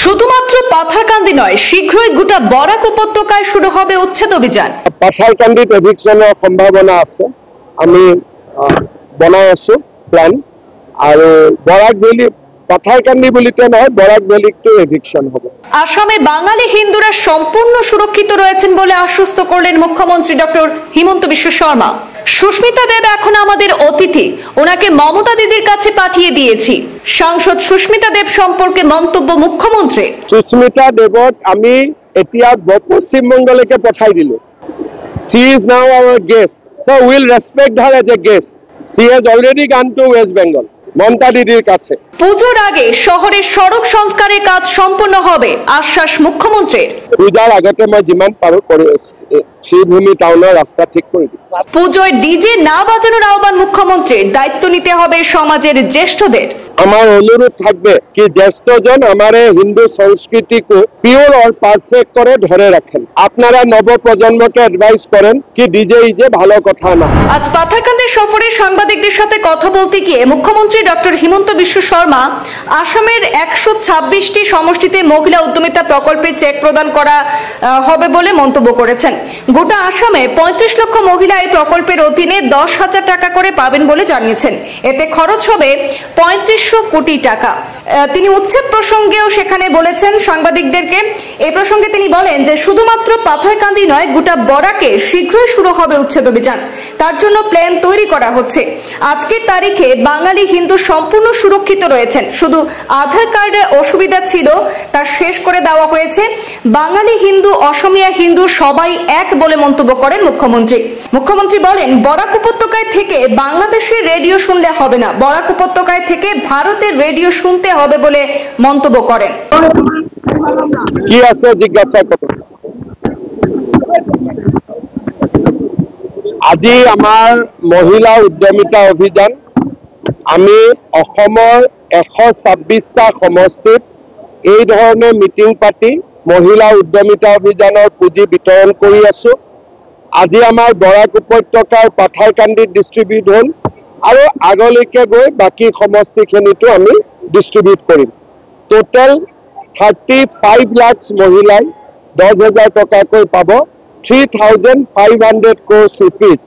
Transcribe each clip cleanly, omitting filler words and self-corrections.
শুধুমাত্ৰ পাথাৰকান্দি নয়, শীঘ্ৰই গোটা বৰাক উপত্যকায় শুৰু হবে উচ্ছেদ অভিযান। পাথাৰকান্দিত এভিকশনৰ সম্ভাৱনা আছে, আমি বনাই আছো প্ল্যান। আর বরাক ভ্যালি পাথারকান্দি বলিতে নয়, বরাক ভ্যালিতে এভিকশন হবে। আসামে বাঙালি হিন্দুরা সম্পূর্ণ সুরক্ষিত রয়েছেন বলে আশ্বস্ত করলেন মুখ্যমন্ত্রী ডক্টর হিমন্ত বিশ্ব শর্মা। সুস্মিতা দেব এখন আমাদের অতিথি, ওনাকে মমতা দিদির কাছে পাঠিয়ে দিয়েছি। সাংসদ সুস্মিতা দেব সম্পর্কে মন্তব্য মুখ্যমন্ত্রী। সুস্মিতা দেবক আমি এতিয়া পশ্চিমবঙ্গলৈকে পঠাই দিলো। She is now our guest, so we'll respect her as a guest. She has already gone to West Bengal, মমতা দিদির কাছে। পুজোর আগে শহরের সড়ক সংস্কারের কাজ সম্পূর্ণ হবে, আশ্বাস মুখ্যমন্ত্রীর। পূজার আগতে মই যিমান পাৰো কৰি শ্রীভূমি টাউনের রাস্তা ঠিক করে দিই। পুজোয় ডিজে না বাজানোর আহ্বান মুখ্যমন্ত্রীর, দায়িত্ব নিতে হবে সমাজের জ্যেষ্ঠদের। আমার অনুরোধ থাকবে কি জ্যেষ্ঠজন আমার হিন্দু সংস্কৃতিকে পিওর আর পারফেক্ট করে ধরে রাখেন। আপনারা নবপ্রজন্মকে অ্যাডভাইস করেন কি ডিজে ইজে ভালো কথা না। আজ পাথারকান্দি সফরে সাংবাদিকদের সাথে কথা বলতে গিয়ে মুখ্যমন্ত্রী ডক্টর হিমন্ত বিশ্ব শর্মা আসামের 126টি সমষ্টিতে মহিলা উদ্যমিতা প্রকল্পের চেক প্রদান করা হবে বলে মন্তব্য করেছেন। গোটা আসামে 35 লক্ষ মহিলা এই প্রকল্পের অধীনে 10,000 টাকা করে পাবেন বলে জানিয়েছেন। এতে খরচ হবে 3500 কোটি টাকা। তিনি উচ্ছেদ প্রসঙ্গেও সেখানে বলেছেন সাংবাদিকদেরকে। এই প্রসঙ্গে তিনি বলেন যে শুধুমাত্র পাথারকান্দি নয়, গোটা বরাকে শীঘ্রই শুরু হবে উচ্ছেদ অভিযান। তার জন্য প্ল্যান তৈরি করা হচ্ছে। আজকের তারিখে বাঙালি হিন্দু সম্পূর্ণ সুরক্ষিত রয়েছেন, শুধু আধার কার্ডে অসুবিধা ছিল তা শেষ করে দেওয়া হয়েছে। বাঙালি হিন্দু, অসমিয়া হিন্দু সবাই এক বলে মন্তব্য করেন মুখ্যমন্ত্রী। মুখ্যমন্ত্রী বলেন বরাক উপত্যকায় থেকে বাংলাদেশের রেডিও শুনলে হবে না, বরাক উপত্যকায় থেকে ভারতের রেডিও শুনতে হবে বলে মন্তব্য করেন। কি আছে জিজ্ঞাসা করুন। আজি আমার মহিলা উদ্যমিতা অভিযান, আমি অসমৰ 126টা সমষ্টিত এই ধৰণে মিটিং পাতি মহিলা উদ্যমিতা অভিযানৰ পুঁজি বিতৰণ কৰি আছো। আজি আমাৰ বৰাক উপত্যকাৰ পাথাৰকান্দিত ডিষ্ট্ৰিবিউট হ'ল আৰু আগলৈকে গৈ বাকী সমষ্টিখিনিতো আমি ডিষ্ট্ৰিবিউট কৰিম। টোটেল 35 লাখ মহিলাই 10,000 টকাকৈ পাব। 3,500 crore rupees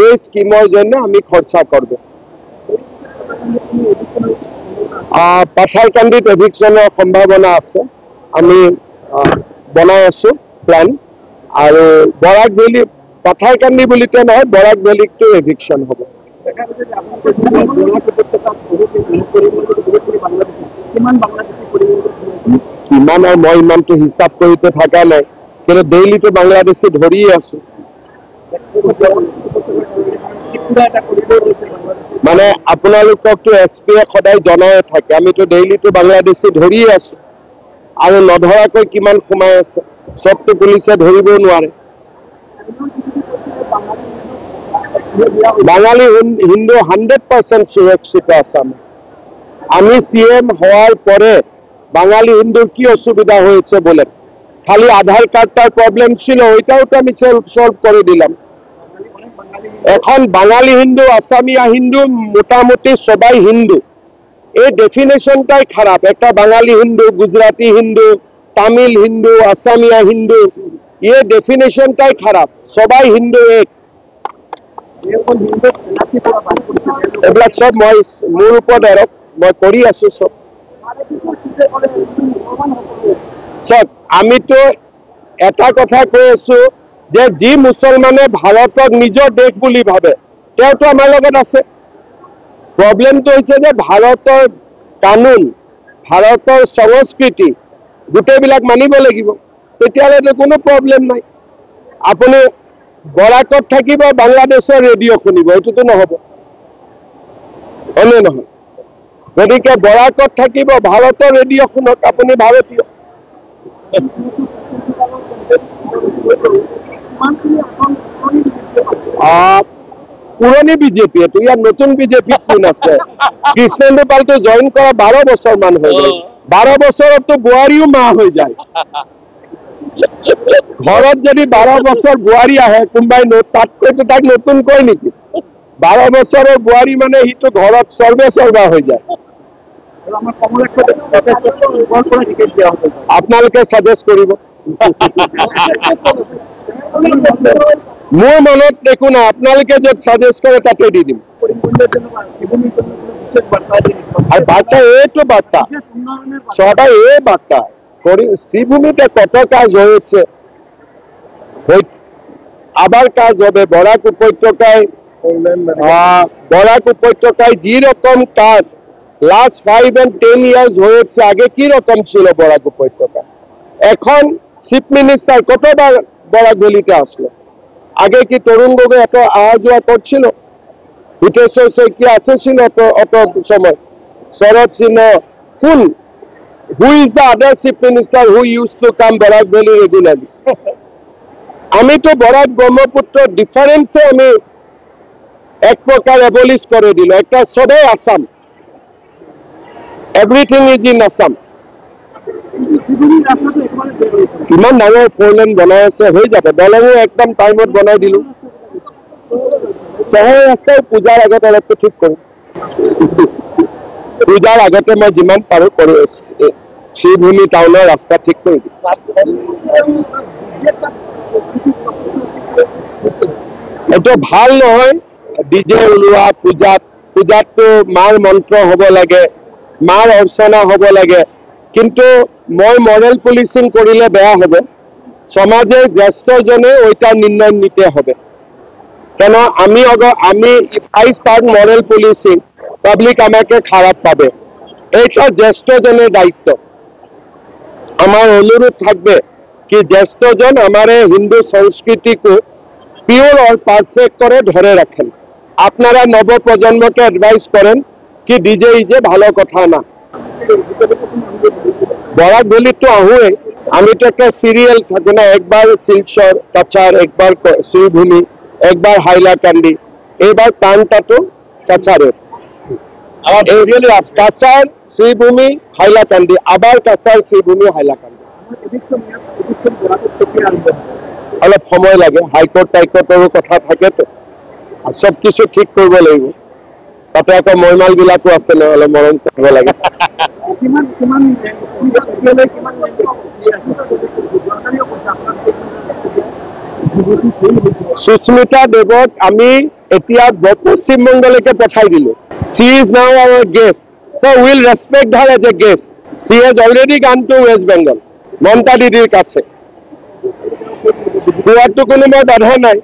এই স্কিমৰ জন্য আমি খরচা করব। পাথারকান্দিত এভিকশনের সম্ভাবনা আছে, আমি বনাই আছো প্ল্যান। আর বরাক ভ্যালি পাথারকান্দি বলিতে নয়, বরাক ভ্যালিতে এভিকশন হবে। কিমান আর মই ইমানটো হিসাব করতে থাকা নাই, কিন্তু ডেইলি তো বাংলাদেশে ধরিয়ে আছো। মানে আপোনালোককতো এছপিয়ে সদায় জনাই থাকে, আমিতো ডেইলিটো বাংলাদেশে ধৰিয়ে আছো। আৰু নধৰাকৈ কিমান সোমাই আছে, চবতো পুলিচে ধৰিব নোৱাৰে। বাঙালি হিন্দু 100% সুরক্ষিত আসামে। আমি সিএম হওয়ার পরে বাঙালি হিন্দুর কি অসুবিধা হয়েছে বলেন। খালি আধার কার্ডটার প্রবলেম ছিল, ওইটাও তো আমি সলভ করে দিলাম। এখন বাঙালি হিন্দু, আসামিয়া হিন্দু, মোটামুটি সবাই হিন্দু, এই ডেফিনেশনটাই খারাপ। একটা বাঙালি হিন্দু, গুজরাটি হিন্দু, তামিল হিন্দু, আসামিয়া হিন্দু, এই ডেফিনেশনটাই খারাপ। সবাই হিন্দু এক। এইবিলাক সব মই মোৰ ওপৰত আৰোপ মই কৰি আছো। সব আমিতো এটা কথা কৈ আছো যে যি মুছলমানে ভাৰতক নিজৰ দেশ বুলি ভাবে তেওঁতো আমাৰ লগত আছে। প্ৰব্লেমটো হৈছে যে ভাৰতৰ কানুন, ভাৰতৰ সংস্কৃতি গোটেইবিলাক মানিব লাগিব, তেতিয়াহ'লে কোনো প্ৰব্লেম নাই। আপুনি বৰাকত থাকিব, বাংলাদেশৰ ৰেডিঅ' শুনিব, এইটোতো নহ'ব, হয়নে নহয়? গতিকে বৰাকত থাকিব, ভাৰতৰ ৰেডিঅ' শুনক, আপুনি ভাৰতীয়। পুৰণি বিজেপি, এইটো ইয়াত নতুন বিজেপি কোন আছে? কৃষ্ণেন্দু পালটো জইন কৰা 12 বছৰ মান হৈ গ'ল। 12 বছৰতো বোৱাৰীও মা হৈ যায়। ঘৰত যদি 12 বছৰ বোৱাৰী আহে, কোনোবাই তাতকৈতো তাক নতুন কয় নেকি? 12 বছৰৰ বোৱাৰী মানে সিটো ঘৰত সৰ্বে সৰ্বা হৈ যায়। আপোনালোকে সাজেষ্ট কৰিব মোৰ মনত একো নাই আপোনালোকে য'ত সাজেষ্ট কৰে তাতে দি দিম আর বার্তা এইটো বার্তা সবাই এই বার্তা শ্রীভূমিতে কত কাজ হয়েছে আবার কাজ হবে বরাক উপত্যকায় যে রকম কাজ লাস্ট 5 and 10 years হয়েছে আগে কি রকম ছিল বরাক উপত্যকা এখন চিফ মিনিস্টার কতবার বরাক ভ্যালিতে আসলো আগে কি তরুণ গগৈ এত আওয়া যাওয়া করছিল হিতেশ্বৰ শইকীয়া আসেছিল অত সময় শরৎ সিংহ কোন who is the other chief minister who used to come Barak Valley regularly আমি তো বরাক ব্রহ্মপুত্র ডিফারেন্সে আমি এক প্রকার অ্যাবলিশ করে দিল একটা সবাই Assam everything is in Assam ইমান ডাঙৰ 4 লেন বনাই আছে হৈ যাব দলঙো একদম টাইমত বনাই দিলো চহৰ ৰাস্তাৰ পূজাৰ আগত অলপটো ঠিক কৰিম পূজাৰ আগতে মই যিমান পাৰো কৰি শ্ৰীভূমি টাউনৰ ৰাস্তা ঠিক কৰি দিম এইটো ভাল নহয় ডিজে ওলোৱা পূজাতটো মাৰ মন্ত্ৰ হ'ব লাগে মাৰ অৰ্চনা হ'ব লাগে কিন্তু মই মৰেল পুলিচিং কৰিলে বেয়া হবে সমাজের জ্যেষ্ঠজনে ওইটা নির্ণয় নিতে হবে কেন আমি if I start মরেল policing public আমাকে খারাপ পাবে এইটা জ্যেষ্ঠজনের দায়িত্ব আমার অনুরোধ থাকবে কি জ্যেষ্ঠজন আমার হিন্দু সংস্কৃতিকে পিওর और পারফেক্ট করে ধরে রাখেন আপনারা নবপ্রজন্মকে অ্যাডভাইস করেন কি ডিজে ইজে ভালো কথা না বরাক ভ্যালিত তো আহুয়ে আমি তো একটা সিরিয়াল থাকবো না একবার শিলচর কাছাড় একবার শ্রীভূমি একবার হাইলাকান্দি এবার টানটা তো কাছাড়ের কাছাড় শ্রীভূমি হাইলাকান্দি আবার কাছাড় শ্রীভূমি হাইলাকান্দি অলপ সময় লাগে হাইকোর্ট টাইকোৰ্টৰো কথা থাকে তো সব কিছু ঠিক কৰিব লাগিব তাতে আকৌ মৈমাল বিলাকো আছে ন অলপ মৰম কৰিব লাগে সুস্মিতা দেৱক আমি এতিয়া পশ্চিমবংগলৈকে পঠাই দিলো she is now our guest so we'll respect her as a guest she has already gone to West Bengal মমতা দিদির কাছে তো কোনো বাধা নাই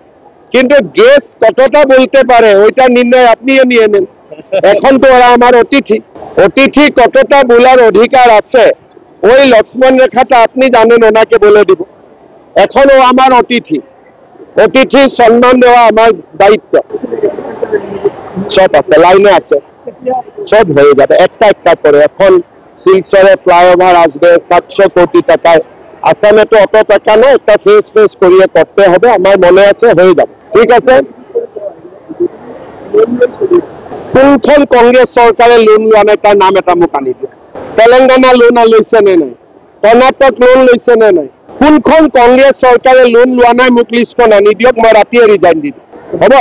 কিন্তু গেস্ট কতটা বলতে পারে ওইটা নির্ণয় আপনিও নিয়ে নেন এখন তো ওরা আমার অতিথি কতটা বলার অধিকার আছে ওই লক্ষ্মণ রেখাটা আপনি জানেন ওনাকে বলে দিব এখনো আমার অতিথি সম্মান দেওয়া আমার দায়িত্ব সব আছে লাইনে আছে সব হয়ে যাবে একটা করে এখন শিলচরে ফ্লাইওভার আসবে 700 কোটি টাকায় আসামে তো অত টাকা নেই একটা ফেস করিয়ে করতে হবে আমার মনে আছে হয়ে যাবে ঠিক আছে কোনখন কংগ্রেস সরকারে লোন লোৱা নাই তার নাম এটা মোক আনি দিয়া তেলেঙ্গানা লোন লৈছে নে নাই কর্ণাটক লোন লৈছে নে নাই কোনখন কংগ্রেস সরকারে লোন লোৱা নাই মোক লিষ্টখন আনি দিয়ক মই ৰাতিয়ে ৰিজাইন দি দিম হ'ব